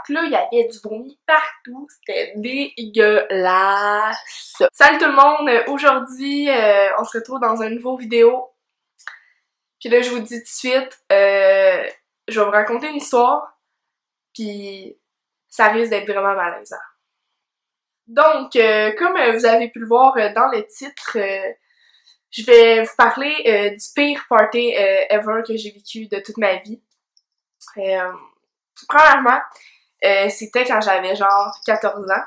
que là, il y avait du vomi partout. C'était dégueulasse. Salut tout le monde! Aujourd'hui, on se retrouve dans une nouvelle vidéo. Puis là, je vous dis tout de suite, je vais vous raconter une histoire. Puis ça risque d'être vraiment malaisant. Donc, comme vous avez pu le voir dans le titre, je vais vous parler du pire party ever que j'ai vécu de toute ma vie. Premièrement, c'était quand j'avais genre 14 ans.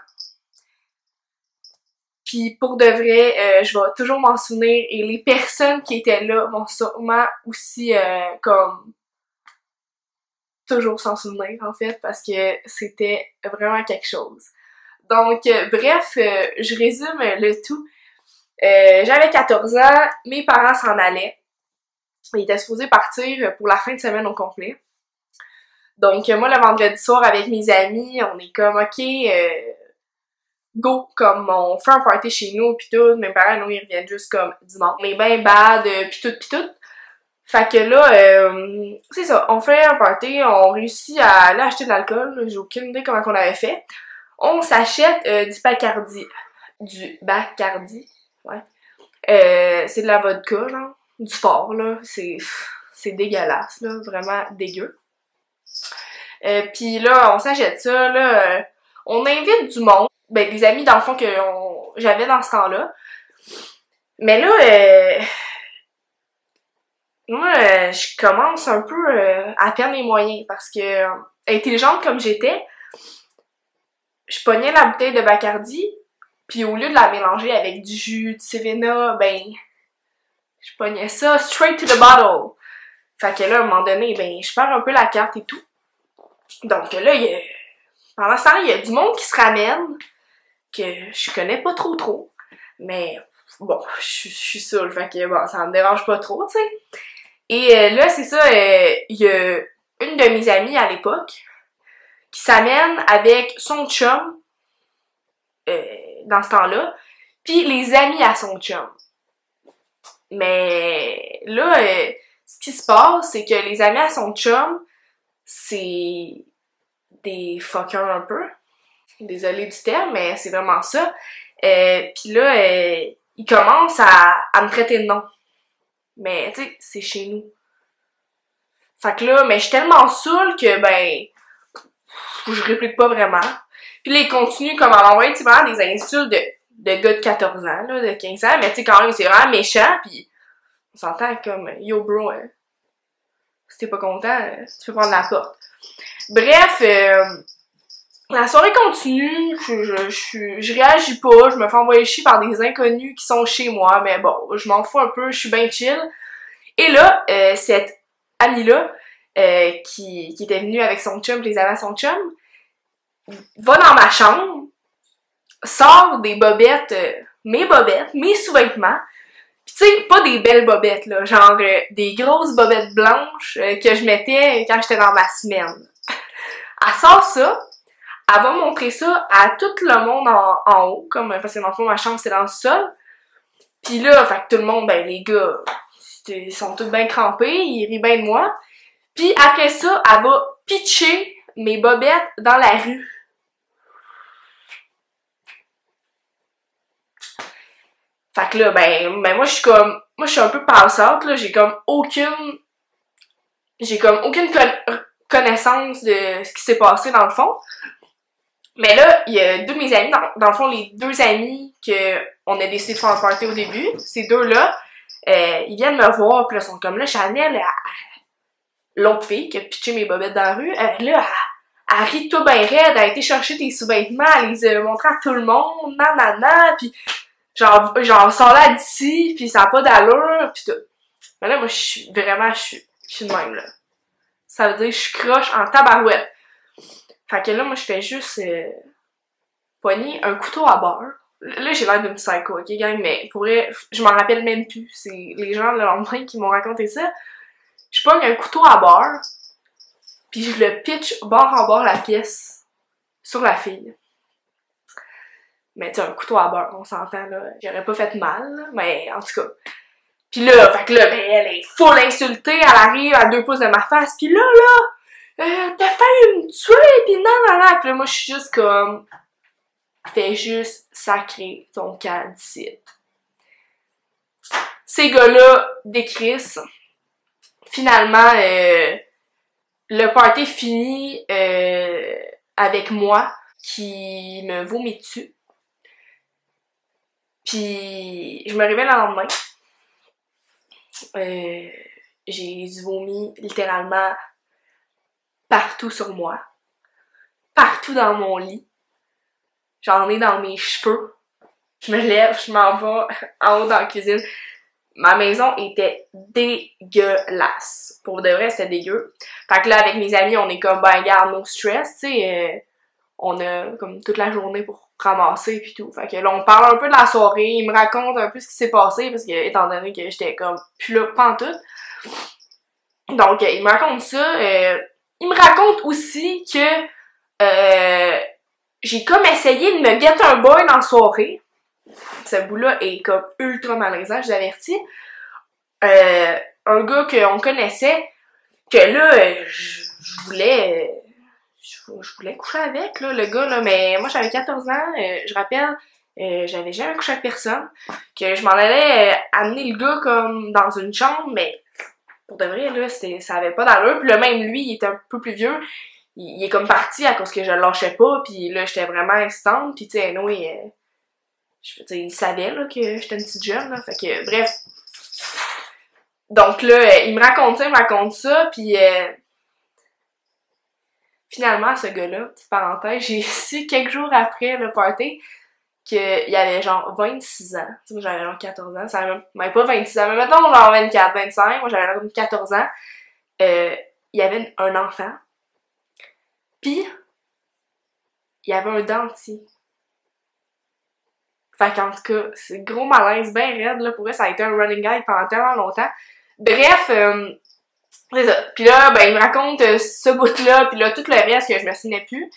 Puis pour de vrai, je vais toujours m'en souvenir et les personnes qui étaient là vont sûrement aussi comme toujours s'en souvenir en fait parce que c'était vraiment quelque chose. Donc bref, je résume le tout. J'avais 14 ans, mes parents s'en allaient. Ils étaient supposés partir pour la fin de semaine au complet. Donc moi le vendredi soir avec mes amis, on est comme ok, go, comme on fait un party chez nous pis tout, mes parents nous ils reviennent juste comme dimanche. On est ben bad pis tout. Fait que là, c'est ça, on fait un party, on réussit à aller acheter de l'alcool, j'ai aucune idée comment on avait fait. On s'achète du Bacardi. Du Bacardi, ouais. C'est de la vodka, genre, du fort, là, c'est dégueulasse, là, vraiment dégueu. Pis là, on s'achète ça, là, on invite du monde, ben des amis dans le fond que j'avais dans ce temps-là. Mais là, moi, je commence un peu à perdre mes moyens parce que, intelligente comme j'étais, je pognais la bouteille de Bacardi, puis au lieu de la mélanger avec du jus, du Cévena, ben, je pognais ça straight to the bottle. Fait que là, à un moment donné, ben, je perds un peu la carte et tout. Donc là, pendant ce temps-là, il y a du monde qui se ramène, que je connais pas trop, mais bon, je suis saoule, fait que bon, ça me dérange pas trop, tu sais. Et là, c'est ça, il y a une de mes amies à l'époque qui s'amène avec son chum dans ce temps-là, puis les amis à son chum. Mais là, ce qui se passe, c'est que les amis à son chum, c'est des fuckers un peu. Désolée du terme, mais c'est vraiment ça. Puis là, ils commencent à me traiter de nom. Mais, tu sais, c'est chez nous. Fait que là, mais je suis tellement saoule que, ben, je réplique pas vraiment. Puis là, ils continuent comme à m'envoyer, tu sais, vraiment des insultes de gars de 14 ans, là, de 15 ans. Mais tu sais, quand même, c'est vraiment méchant, pis on s'entend comme, yo bro, si t'es pas content, tu peux prendre la porte. Bref, la soirée continue, je réagis pas, je me fais envoyer chier par des inconnus qui sont chez moi, mais bon, je m'en fous un peu, je suis bien chill. Et là, cette amie-là, qui était venue avec son chum, les amis à son chum, va dans ma chambre, sort des bobettes, mes sous-vêtements, pis tu sais, pas des belles bobettes, là, genre des grosses bobettes blanches que je mettais quand j'étais dans ma semaine. Elle sort ça, elle va montrer ça à tout le monde en haut, comme parce que dans le fond, ma chambre, c'est dans le sol. Pis là, fait que tout le monde, ben les gars, ils sont tous bien crampés, ils rient bien de moi. Pis après ça, elle va pitcher mes bobettes dans la rue. Fait que là, ben moi je suis un peu passe-out, là, j'ai comme aucune connaissance de ce qui s'est passé dans le fond. Mais là, il y a deux de mes amis, dans le fond, les deux amis que on a décidé de faire un party au début, ces deux-là, ils viennent me voir, pis là, ils sont comme là, Chanel, l'autre fille qui a pitché mes bobettes dans la rue, là, elle rit tout ben raide, elle a été chercher tes sous-vêtements, elle les a montrés à tout le monde, nanana, pis genre sors là d'ici, pis ça a pas d'allure, pis tout. Mais là, moi, je suis de même, là. Ça veut dire que je croche en tabarouette. Fait que là, moi, je fais juste pogner un couteau à beurre. Là, j'ai l'air d'une psycho, ok, gang, mais pour vrai, je m'en rappelle même plus. C'est les gens, le lendemain, qui m'ont raconté ça. Je pogne un couteau à beurre, puis je le pitch bord en bord la pièce sur la fille. Mais tu sais, un couteau à beurre, on s'entend, là. J'aurais pas fait mal, là, mais en tout cas. Pis là, fait que là, ben, elle est full insultée, elle arrive à 2 pouces de ma face, pis là, t'as failli me tuer, pis non. Pis là, moi, je suis juste comme, fais juste sacrer ton camp d'ici. Ces gars-là décrissent. Finalement, le party finit avec moi qui me vomit dessus. Puis je me réveille le lendemain. J'ai du vomi littéralement partout sur moi. Partout dans mon lit. J'en ai dans mes cheveux. Je me lève, je m'en vais en haut dans la cuisine. Ma maison était dégueulasse. Pour de vrai, c'était dégueu. Fait que là, avec mes amis, on est comme, ben, regarde, no stress, tu sais. On a comme toute la journée pour ramasser pis tout. Fait que là, on parle un peu de la soirée. Il me raconte un peu ce qui s'est passé parce que, étant donné que j'étais comme plus là, pantoute. Donc, il me raconte ça. Il me raconte aussi que j'ai comme essayé de me get un boy dans la soirée. Ce bout-là est comme ultra malaisant, je vous avertis. Un gars qu'on connaissait, que là, je voulais coucher avec, là, le gars, là, mais moi j'avais 14 ans, je rappelle, j'avais jamais couché avec personne, que je m'en allais amener le gars comme dans une chambre, mais pour de vrai, là, ça avait pas d'allure, puis là, même lui, il était un peu plus vieux, il est comme parti à cause que je le lâchais pas, puis là, j'étais vraiment insistante, puis tu sais, anyway, je veux dire, il savait, là, que j'étais une petite jeune, là, fait que, bref. Donc là, il me raconte ça, puis finalement, ce gars-là, petite parenthèse, j'ai su quelques jours après le party qu'il avait genre 26 ans. Tu sais, moi j'avais genre 14 ans, ça même pas 26 ans, mais mettons genre 24, 25, moi j'avais genre 14 ans. Il y avait un enfant. Pis, il y avait un dentier. Fait qu'en tout cas, c'est gros malaise, ben raide, là, pour vrai, ça a été un running guide pendant tellement longtemps. Bref, c'est ça. Pis là, ben, il me raconte ce bout-là, pis là, tout le reste que je me souvenais plus.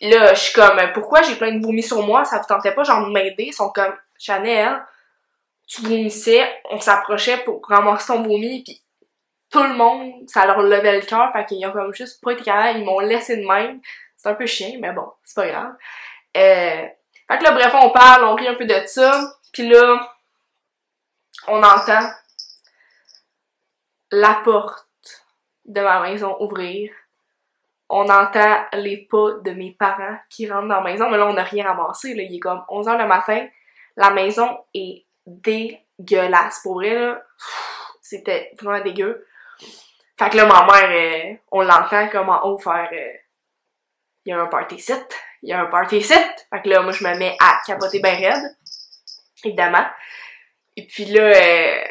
Là, je suis comme, pourquoi j'ai plein de vomi sur moi? Ça vous tentait pas, genre, de m'aider? Ils sont comme, Chanel, tu vomissais, on s'approchait pour ramasser ton vomi, pis tout le monde, ça leur levait le cœur, fait qu'ils ont comme juste pas été capables, ils m'ont laissé de même. C'est un peu chiant, mais bon, c'est pas grave. Fait que là, bref, on parle, on rit un peu de ça, pis là, on entend la porte de ma maison ouvrir. On entend les pas de mes parents qui rentrent dans la maison, mais là, on n'a rien ramassé, là. Il est comme 11h le matin. La maison est dégueulasse. Pour vrai, là, c'était vraiment dégueu. Fait que là, ma mère, on l'entend comme en haut faire il y a un party site. Il y a un party site. Fait que là, moi, je me mets à capoter ben raide. Évidemment. Et puis là,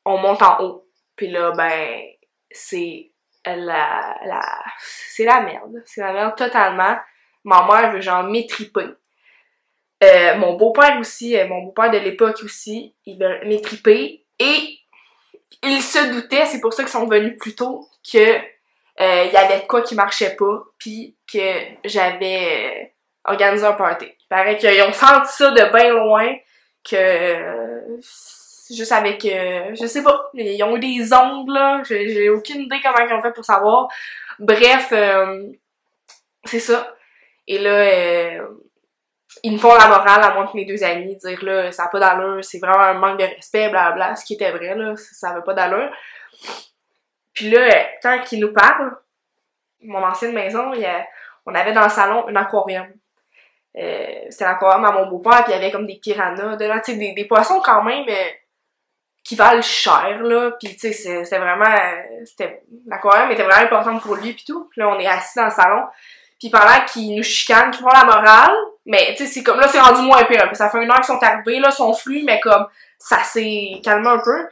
on monte en haut. Puis là, ben, c'est c'est la merde. C'est la merde totalement. Ma mère veut genre m'étriper. Mon beau-père aussi, mon beau-père de l'époque aussi, il veut m'étriper. Et il se doutait, c'est pour ça qu'ils sont venus plus tôt, que il y avait de quoi qui marchait pas, puis que j'avais organisé un party. Il paraît qu'ils ont senti ça de bien loin, que juste avec, je sais pas, ils ont eu des ongles, là, j'ai aucune idée comment ils ont fait pour savoir. Bref, c'est ça. Et là, ils me font la morale à moi et mes deux amis, dire là, ça n'a pas d'allure, c'est vraiment un manque de respect, blablabla, ce qui était vrai, là, ça avait pas d'allure. Puis là, quand ils nous parlent, mon ancienne maison, on avait dans le salon un aquarium. C'était l'aquarium à mon beau-père, puis il y avait comme des piranhas dedans, tu sais, des poissons quand même qui valent cher, là, pis tu sais, c'était vraiment, l'aquarium était vraiment important pour lui pis tout. Puis là, on est assis dans le salon, pis pendant qu'ils nous chicanent, qu'ils font la morale, mais tu sais, c'est comme, là, c'est rendu moins pire, ça fait 1 heure qu'ils sont arrivés, là, ils sont flus, mais comme, ça s'est calmé un peu.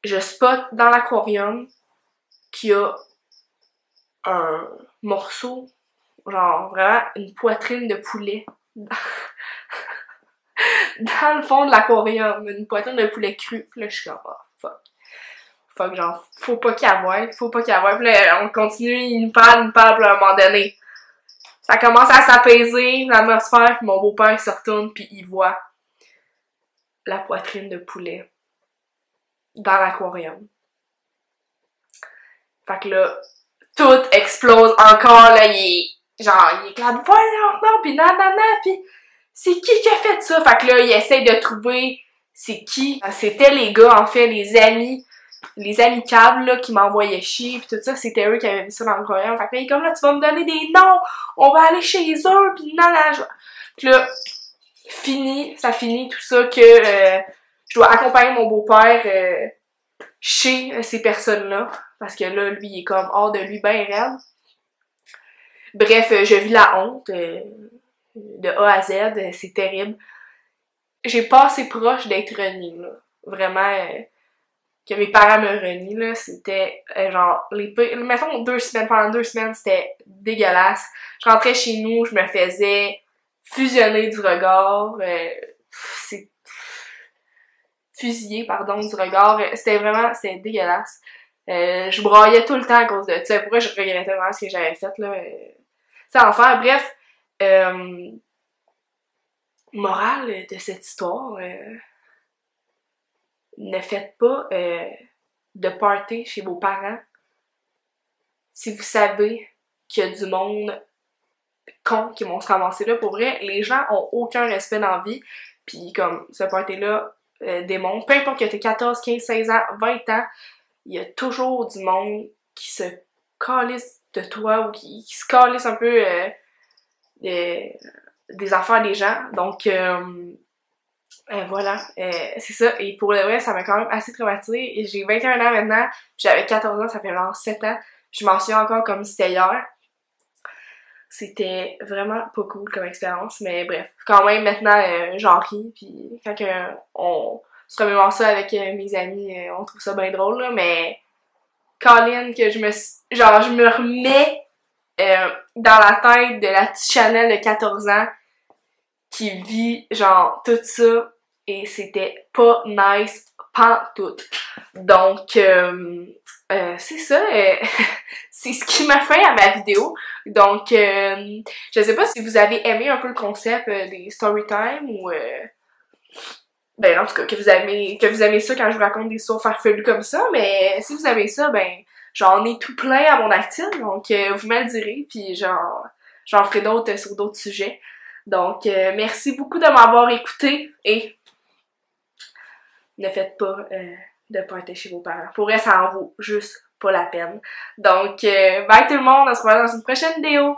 Je spot dans l'aquarium qu'il y a un morceau, genre, vraiment, une poitrine de poulet dans le fond de l'aquarium, une poitrine de poulet cru. Puis là, je suis comme, oh, fuck, genre, faut pas qu'il y avoie. Puis là, on continue, il nous parle, puis à un moment donné, ça commence à s'apaiser, l'atmosphère, puis mon beau-père se retourne, puis il voit la poitrine de poulet dans l'aquarium. Fait que là, tout explose encore, là, il éclate, voyons, non, pis nanana, pis c'est qui a fait ça? Fait que là, il essaye de trouver c'est qui. C'était les gars, en fait, les amis câbles, là, qui m'envoyaient chier, pis tout ça, c'était eux qui avaient mis ça dans le courriel. Fait que là, il est comme là, tu vas me donner des noms, on va aller chez eux, pis nanana. Pis là, ça finit tout ça que je dois accompagner mon beau-père chez ces personnes-là. Parce que là, lui, il est comme hors de lui, ben raide. Bref, je vis la honte de A à Z, c'est terrible. J'ai pas assez proche d'être reniée, là. Vraiment, que mes parents me renient, là, c'était genre, mettons 2 semaines, pendant 2 semaines, c'était dégueulasse. Je rentrais chez nous, je me faisais fusionner du regard, c'est fusillé, pardon, du regard, c'était dégueulasse. Je braillais tout le temps à cause de ça. Pourquoi je regrettais vraiment ce que j'avais fait, là. C'est enfer. Bref, morale de cette histoire, ne faites pas de party chez vos parents si vous savez qu'il y a du monde con qui vont se ramasser là. Pour vrai, les gens ont aucun respect dans la vie, pis comme ce party-là démontre, peu importe que t'aies 14, 15, 16 ans, 20 ans, il y a toujours du monde qui se calisse de toi ou qui se calisse un peu des affaires des gens. Donc, voilà, c'est ça. Et pour le vrai, ça m'a quand même assez traumatisée. J'ai 21 ans maintenant, j'avais 14 ans, ça fait genre 7 ans. Je m'en souviens encore comme si c'était hier. C'était vraiment pas cool comme expérience, mais bref. Quand même, maintenant, j'en ris, puis quand on se remémore ça avec mes amis, on trouve ça bien drôle, là, mais Colin, que je me remets dans la tête de la petite Chanel de 14 ans qui vit, genre, tout ça, et c'était pas nice, pas tout. Donc, c'est ça, c'est ce qui m'a fait à ma vidéo. Donc, je sais pas si vous avez aimé un peu le concept des story time ou... ben, en tout cas, que vous aimez ça quand je vous raconte des histoires farfelues comme ça, mais si vous aimez ça, ben, j'en ai tout plein à mon actif, donc vous me le direz, puis j'en ferai d'autres sur d'autres sujets. Donc, merci beaucoup de m'avoir écouté et ne faites pas de party chez vos parents. Pour vrai, ça en vaut juste pas la peine. Donc, bye tout le monde, on se revoit dans une prochaine vidéo!